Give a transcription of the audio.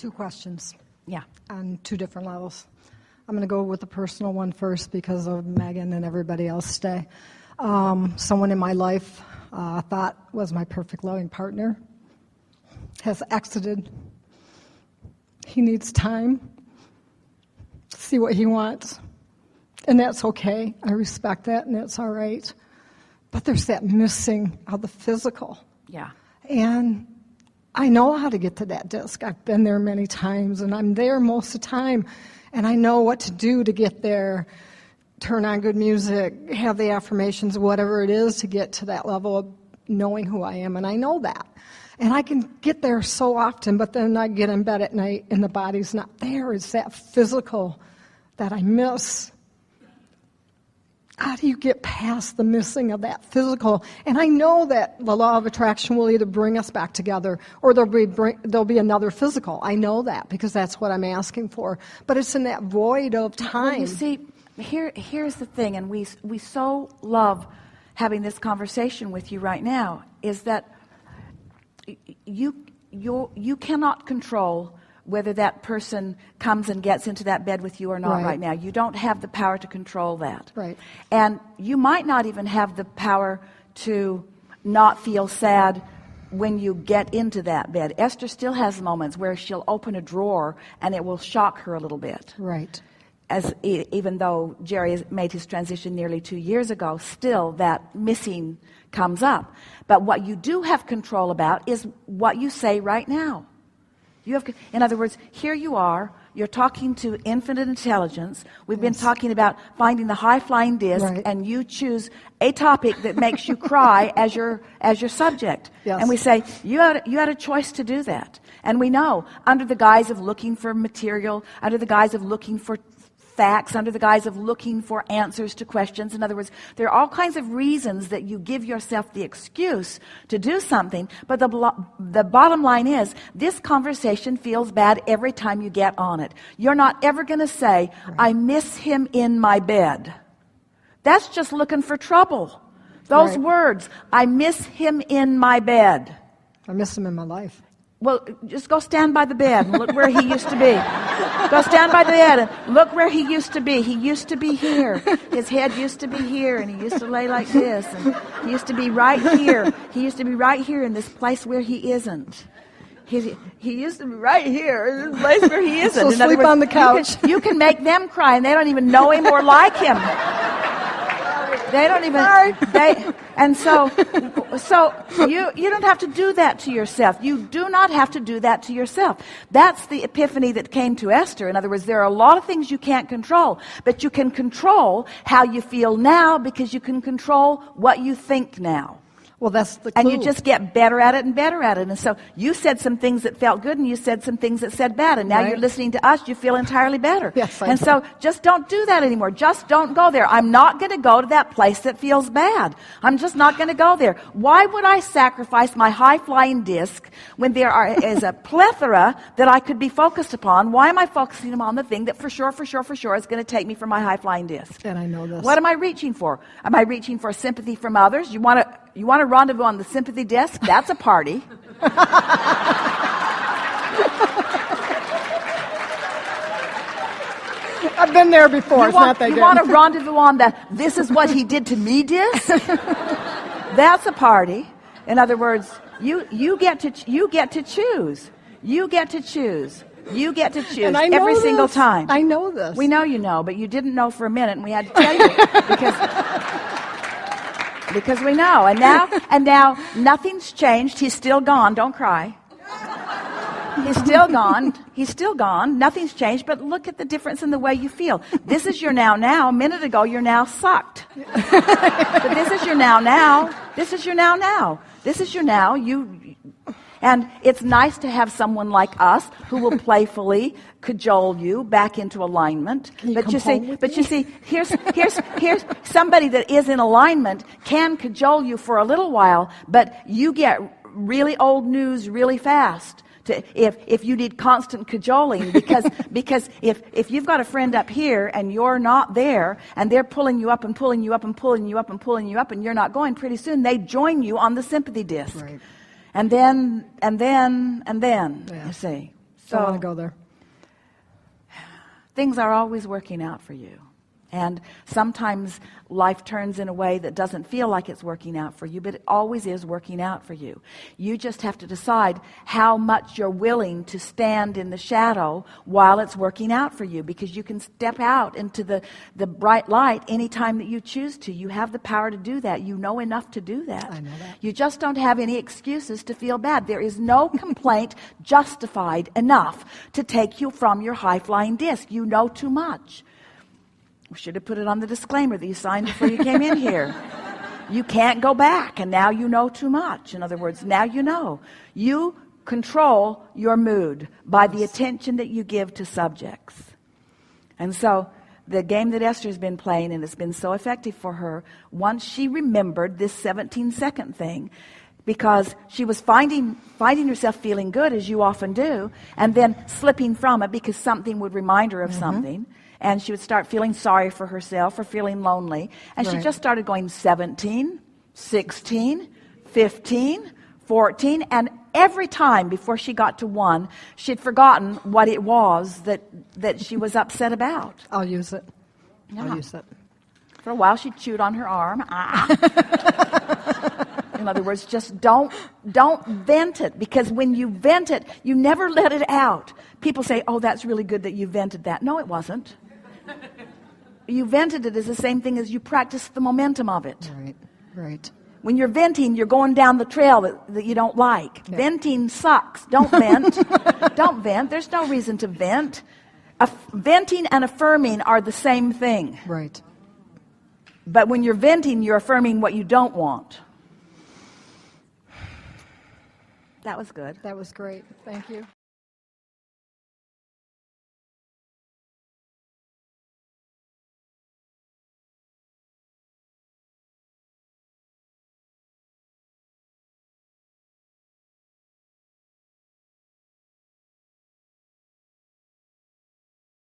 2 questions. Yeah. On 2 different levels. I'm going to go with the personal one first because of Megan and everybody else today. Someone in my life thought was my perfect loving partner has exited. He needs time to see what he wants. And that's okay. I respect that, and that's all right. But there's that missing of the physical. Yeah. And I know how to get to that disc. I've been there many times, and I'm there most of the time. And I know what to do to get there. Turn on good music, have the affirmations, whatever it is to get to that level of knowing who I am. And I know that. And I can get there so often, but then I get in bed at night and the body's not there. It's that physical that I miss. How do you get past the missing of that physical? And I know that the law of attraction will either bring us back together or there'll be another physical. I know that because that's what I'm asking for. But it's in that void of time. Well, you see, here's the thing, and we so love having this conversation with you right now, is that you cannot control whether that person comes and gets into that bed with you or not right now. You don't have the power to control that. Right. And you might not even have the power to not feel sad when you get into that bed. Esther still has moments where she'll open a drawer and it will shock her a little bit. Right. Even though Jerry has made his transition nearly 2 years ago, still that missing comes up. But what you do have control about is what you say right now. In other words, here you are, you're talking to infinite intelligence. We've been talking about finding the high-flying disc, and you choose a topic that makes you cry as your subject. Yes. And we say, you had a choice to do that. And we know, under the guise of looking for material, under the guise of looking for facts, under the guise of looking for answers to questions. In other words, there are all kinds of reasons that you give yourself the excuse to do something, but the bottom line is, this conversation feels bad every time you get on it. You're not ever going to say, I miss him in my bed. That's just looking for trouble. Those words, I miss him in my bed. I miss him in my life. Well, just go stand by the bed and look where he used to be. Go stand by the bed and look where he used to be. He used to be here. His head used to be here, and he used to lay like this. And he used to be right here. He used to be right here in this place where he isn't. He used to be right here in this place where he isn't. So in other sleep words, on the couch. You can make them cry, and they don't even know him or like him. They don't even. And so you don't have to do that to yourself. You do not have to do that to yourself. That's the epiphany that came to Esther. In other words, there are a lot of things you can't control, but you can control how you feel now because you can control what you think now. Well, that's the clue. And you just get better at it and better at it. And so you said some things that felt good and you said some things that said bad. And now you're listening to us, you feel entirely better. Yes, I and do. so just don't do that anymore. Just don't go there. I'm not going to go to that place that feels bad. I'm just not going to go there. Why would I sacrifice my high-flying disc when there is a plethora that I could be focused upon? Why am I focusing on the thing that for sure is going to take me from my high-flying disc? And I know this. What am I reaching for? Am I reaching for sympathy from others? You want to rendezvous on the sympathy desk? That's a party. I've been there before. It's not that good. You want to rendezvous on the this is what he did to me disc? That's a party. In other words, you get to choose. You get to choose. You get to choose every single time. I know this. We know you know, but you didn't know for a minute, and we had to tell you because we know. And now nothing's changed. He's still gone. Don't cry. He's still gone. He's still gone. Nothing's changed. But look at the difference in the way you feel. This is your now. A minute ago, your now sucked. But this is your now. This is your now. This is your now. And it's nice to have someone like us who will playfully cajole you back into alignment. But you see, here's somebody that is in alignment can cajole you for a little while, but you get really old news really fast. If you need constant cajoling, because if you've got a friend up here and you're not there, and they're pulling you up and pulling you up and pulling you up and pulling you up, and you're not going, pretty soon they join you on the sympathy disc. Right. And then, Yeah. you see. Don't want to go there. Things are always working out for you. And sometimes life turns in a way that doesn't feel like it's working out for you, but it always is working out for you. You just have to decide how much you're willing to stand in the shadow while it's working out for you, because you can step out into the bright light anytime that you choose to. You have the power to do that. You know enough to do that. I know that. You just don't have any excuses to feel bad. There is no complaint justified enough to take you from your high-flying disc. You know too much. We should have put it on the disclaimer that you signed before you came in here. You can't go back, and now you know too much. In other words, now you know. You control your mood by the attention that you give to subjects. And so the game that Esther's been playing, and it's been so effective for her, once she remembered this 17-second thing, because she was finding herself feeling good, as you often do, and then slipping from it because something would remind her of something. And she would start feeling sorry for herself or feeling lonely. And she just started going 17, 16, 15, 14. And every time before she got to 1, she'd forgotten what it was that she was upset about. I'll use it. Yeah. I'll use it. For a while, she chewed on her arm. In other words, just don't vent it, because when you vent it, you never let it out. People say, oh, that's really good that you vented that. No, it wasn't. You vented it is the same thing as you practiced the momentum of it. Right. When you're venting, you're going down the trail that you don't like. Yeah. Venting sucks. Don't vent. Don't vent. There's no reason to vent. Venting and affirming are the same thing. Right. But when you're venting, you're affirming what you don't want. That was good. That was great. Thank you.